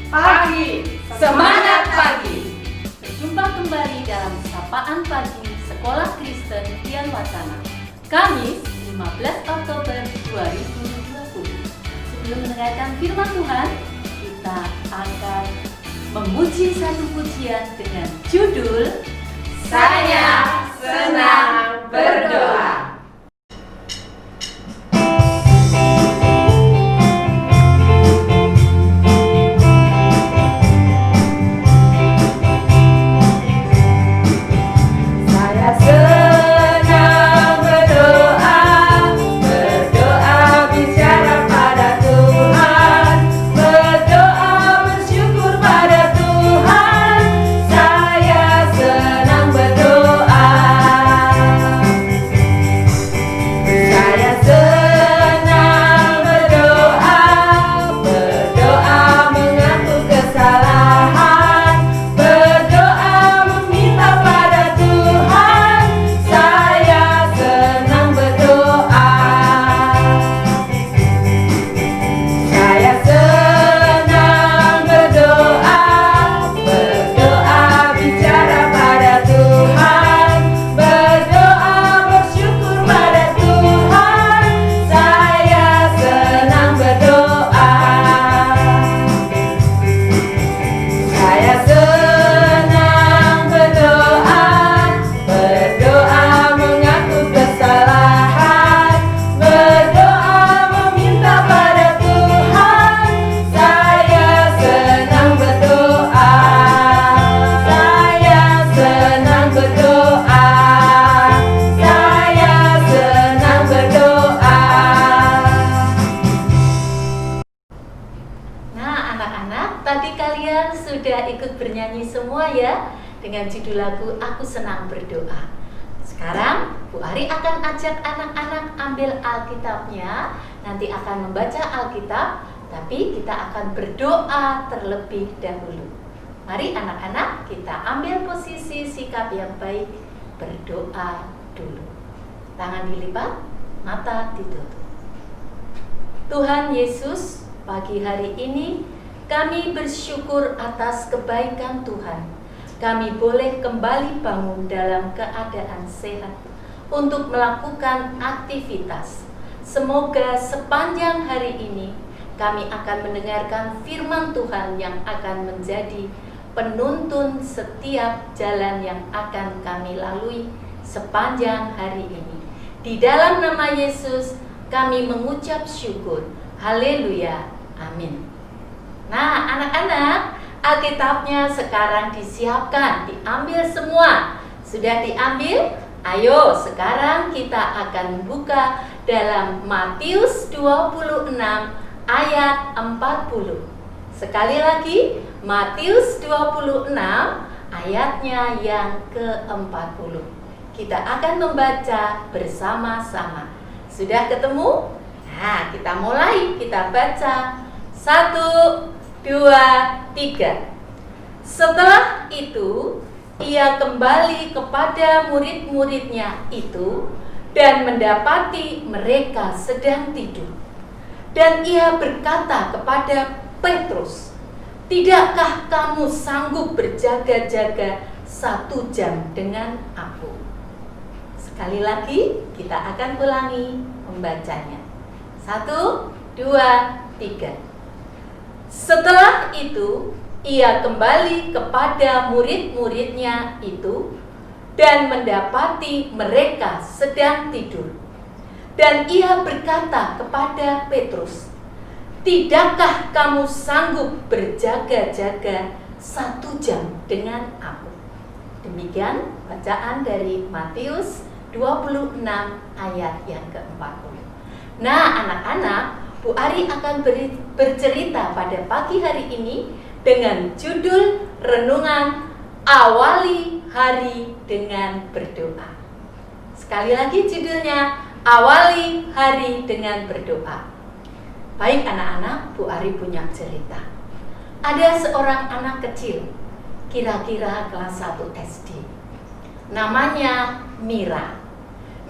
Pagi, semangat pagi. Berjumpa kembali dalam Sapaan Pagi Sekolah Kristen Tian Wacana, Kamis 15 Oktober 2020. Sebelum mendengarkan firman Tuhan, kita akan memuji satu pujian dengan judul Saya senang berdoa. Tadi kalian sudah ikut bernyanyi semua ya dengan judul lagu Aku Senang Berdoa. Sekarang Bu Ari akan ajak anak-anak ambil Alkitabnya. Nanti akan membaca Alkitab, tapi kita akan berdoa terlebih dahulu. Mari anak-anak, kita ambil posisi sikap yang baik, berdoa dulu. Tangan dilipat, mata ditutup. Tuhan Yesus, pagi hari ini kami bersyukur atas kebaikan Tuhan. Kami boleh kembali bangun dalam keadaan sehat untuk melakukan aktivitas. Semoga sepanjang hari ini kami akan mendengarkan firman Tuhan yang akan menjadi penuntun setiap jalan yang akan kami lalui sepanjang hari ini. Di dalam nama Yesus kami mengucap syukur. Haleluya. Amin. Nah, anak-anak, Alkitabnya sekarang disiapkan, diambil semua. Sudah diambil? Ayo, sekarang kita akan membuka dalam Matius 26 ayat 40. Sekali lagi, Matius 26 ayatnya yang ke-40. Kita akan membaca bersama-sama. Sudah ketemu? Nah, kita mulai, kita baca. 1, 2, 3. Setelah itu, ia kembali kepada murid-muridnya itu dan mendapati mereka sedang tidur. Dan ia berkata kepada Petrus, "Tidakkah kamu sanggup berjaga-jaga 1 jam dengan aku?" Sekali lagi, kita akan ulangi membacanya. 1, 2, 3. Setelah itu, ia kembali kepada murid-muridnya itu dan mendapati mereka sedang tidur. Dan ia berkata kepada Petrus, "Tidakkah kamu sanggup berjaga-jaga 1 jam dengan aku?" Demikian bacaan dari Matius 26 ayat yang ke-40. Nah, anak-anak, Bu Ari akan bercerita pada pagi hari ini dengan judul Renungan Awali Hari dengan Berdoa. Sekali lagi judulnya, Awali Hari dengan Berdoa. Baik anak-anak, Bu Ari punya cerita. Ada seorang anak kecil, kira-kira kelas 1 SD. Namanya Mira.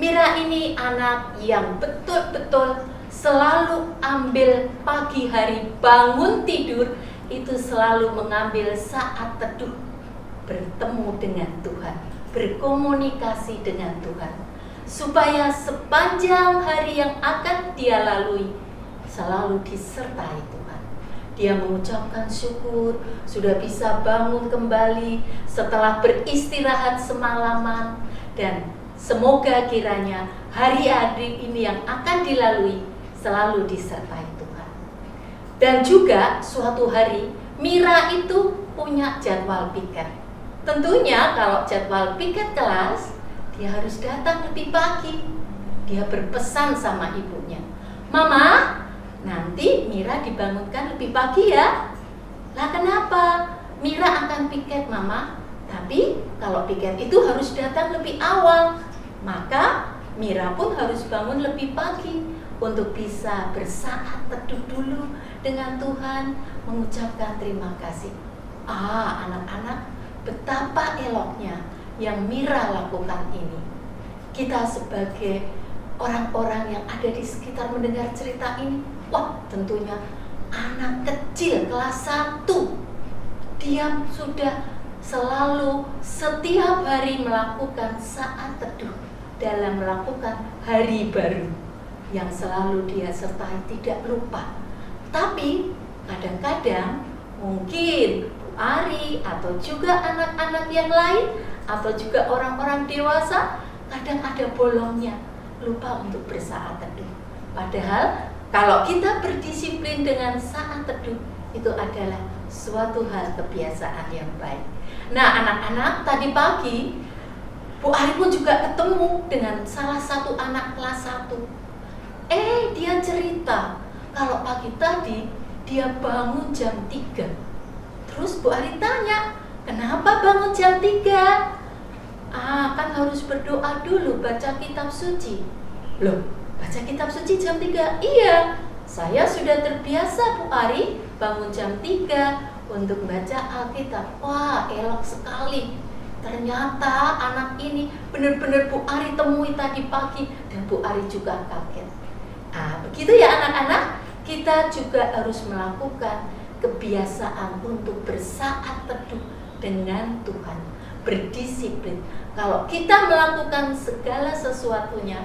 Mira ini anak yang betul-betul selalu ambil pagi hari bangun tidur itu selalu mengambil saat teduh, bertemu dengan Tuhan, berkomunikasi dengan Tuhan, supaya sepanjang hari yang akan dia lalui selalu disertai Tuhan. Dia mengucapkan syukur sudah bisa bangun kembali setelah beristirahat semalaman, dan semoga kiranya hari-hari ini yang akan dilalui selalu disertai Tuhan. Dan juga suatu hari Mira itu punya jadwal piket. Tentunya kalau jadwal piket kelas, dia harus datang lebih pagi. Dia berpesan sama ibunya, "Mama, nanti Mira dibangunkan lebih pagi ya." Lah kenapa? Mira akan piket, Mama. Tapi kalau piket itu harus datang lebih awal. Maka Mira pun harus bangun lebih pagi untuk bisa bersaat teduh dulu dengan Tuhan, mengucapkan terima kasih. Anak-anak, betapa eloknya yang Mira lakukan ini. Kita sebagai orang-orang yang ada di sekitar mendengar cerita ini, wah, tentunya anak kecil kelas 1, dia sudah selalu setiap hari melakukan saat teduh dalam melakukan hari baru yang selalu dia sertai, tidak lupa. Tapi kadang-kadang mungkin Ari atau juga anak-anak yang lain atau juga orang-orang dewasa kadang ada bolongnya, lupa untuk bersaat teduh. Padahal kalau kita berdisiplin dengan saat teduh, itu adalah suatu hal kebiasaan yang baik. Nah, anak-anak, tadi pagi Bu Ari pun juga ketemu dengan salah satu anak kelas 1. Dia cerita kalau pagi tadi dia bangun jam 3. Terus Bu Ari tanya, "Kenapa bangun jam 3? Kan harus berdoa dulu, baca kitab suci." "Loh, baca kitab suci jam 3? "Iya, saya sudah terbiasa Bu Ari bangun jam 3 untuk baca Alkitab." Wah, elok sekali. Ternyata anak ini benar-benar Bu Ari temui tadi pagi, dan Bu Ari juga kaget. Begitu ya anak-anak, kita juga harus melakukan kebiasaan untuk bersaat teduh dengan Tuhan, berdisiplin. Kalau kita melakukan segala sesuatunya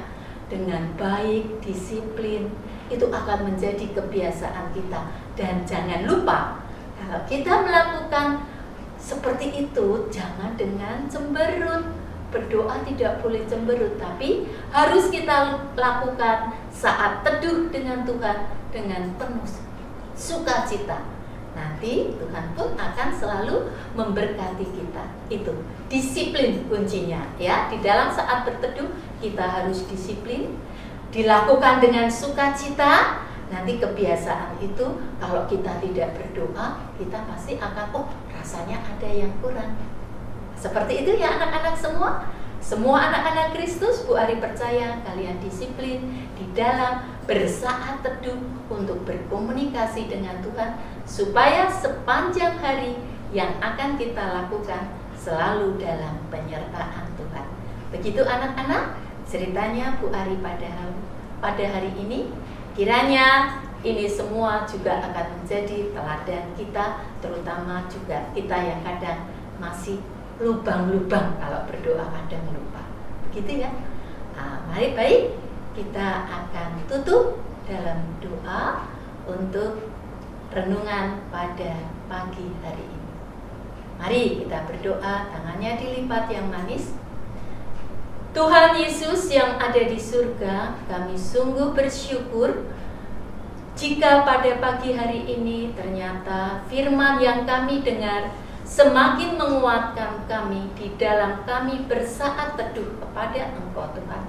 dengan baik, disiplin, itu akan menjadi kebiasaan kita. Dan jangan lupa, kalau kita melakukan seperti itu, jangan dengan cemberut. Berdoa tidak boleh cemberut, tapi harus kita lakukan saat teduh dengan Tuhan dengan penuh sukacita. Nanti Tuhan pun akan selalu memberkati kita. Itu disiplin kuncinya ya. Di dalam saat berteduh kita harus disiplin, dilakukan dengan sukacita. Nanti kebiasaan itu kalau kita tidak berdoa, kita pasti akan rasanya ada yang kurang. Seperti itu ya anak-anak semua. Semua anak-anak Kristus, Bu Ari percaya kalian disiplin di dalam bersaat teduh untuk berkomunikasi dengan Tuhan, supaya sepanjang hari yang akan kita lakukan selalu dalam penyertaan Tuhan. Begitu anak-anak ceritanya Bu Ari pada hari ini. Kiranya ini semua juga akan menjadi teladan kita, terutama juga kita yang kadang masih lubang-lubang kalau berdoa kadang lupa. Begitu ya. Mari baik kita akan tutup dalam doa untuk renungan pada pagi hari ini. Mari kita berdoa, tangannya dilipat yang manis. Tuhan Yesus yang ada di surga, kami sungguh bersyukur jika pada pagi hari ini ternyata firman yang kami dengar semakin menguatkan kami di dalam kami bersaat teduh kepada Engkau Tuhan.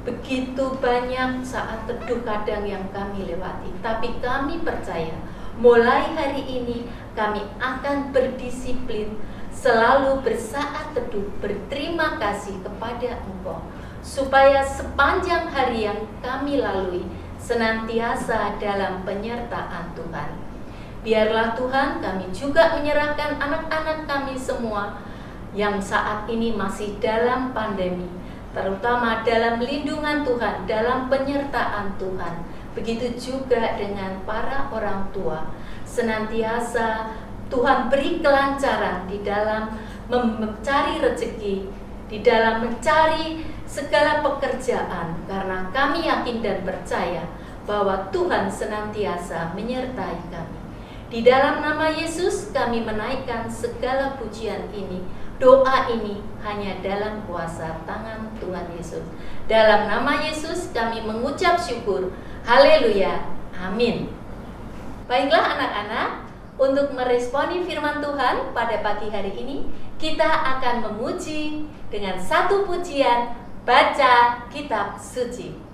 Begitu banyak saat teduh kadang yang kami lewati, tapi kami percaya mulai hari ini kami akan berdisiplin selalu bersaat teduh, berterima kasih kepada Engkau, supaya sepanjang hari yang kami lalui senantiasa dalam penyertaan Tuhan. Biarlah Tuhan kami juga menyerahkan anak-anak kami semua yang saat ini masih dalam pandemi, terutama dalam lindungan Tuhan, dalam penyertaan Tuhan. Begitu juga dengan para orang tua. senantiasa Tuhan beri kelancaran di dalam mencari rezeki, di dalam mencari segala pekerjaan, karena kami yakin dan percaya bahwa Tuhan senantiasa menyertai kami. Di dalam nama Yesus kami menaikkan segala pujian ini. Doa ini hanya dalam kuasa tangan Tuhan Yesus. Dalam nama Yesus kami mengucap syukur. Haleluya. Amin. Baiklah anak-anak, untuk meresponi firman Tuhan pada pagi hari ini, kita akan memuji dengan satu pujian, baca kitab suci.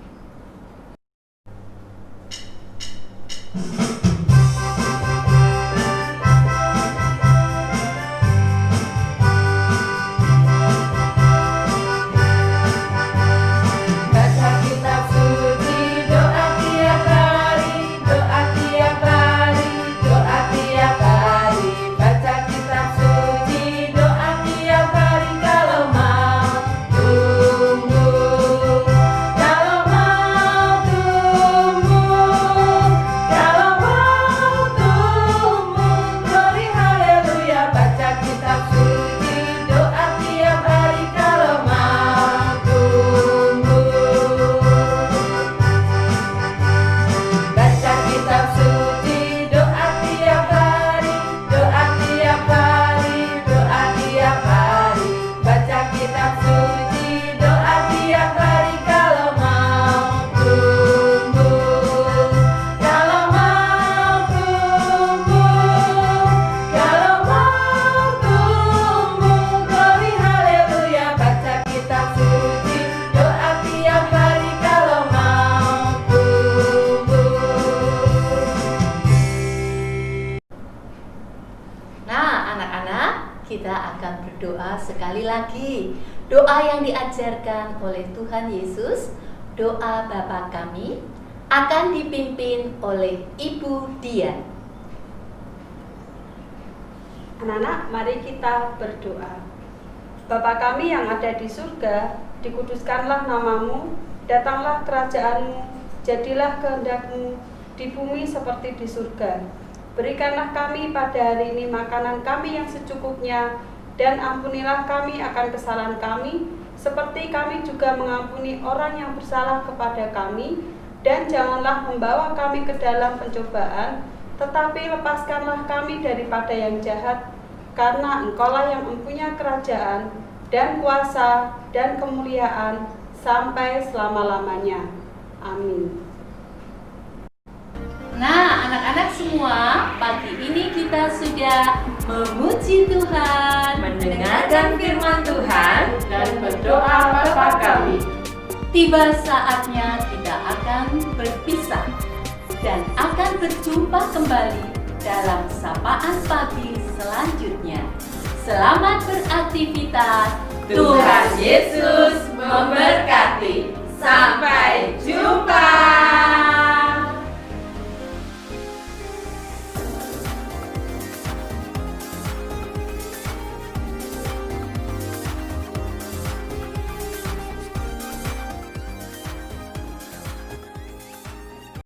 Kita akan berdoa sekali lagi. Doa yang diajarkan oleh Tuhan Yesus, doa Bapa kami, akan dipimpin oleh Ibu Dian. Anak-anak, mari kita berdoa. Bapa kami yang ada di surga, dikuduskanlah namamu, datanglah kerajaanmu, jadilah kehendak-mu di bumi seperti di surga. Berikanlah kami pada hari ini makanan kami yang secukupnya, dan ampunilah kami akan kesalahan kami, seperti kami juga mengampuni orang yang bersalah kepada kami. Dan janganlah membawa kami ke dalam pencobaan, tetapi lepaskanlah kami daripada yang jahat, karena Engkaulah yang mempunyai kerajaan, dan kuasa, dan kemuliaan, sampai selama-lamanya. Amin. Nah, anak-anak semua, pagi ini kita sudah memuji Tuhan, Mendengarkan firman Tuhan dan berdoa Bapa kami. Tiba saatnya kita akan berpisah dan akan berjumpa kembali dalam sapaan pagi selanjutnya. Selamat beraktivitas. Tuhan Yesus memberkati. Sampai jumpa.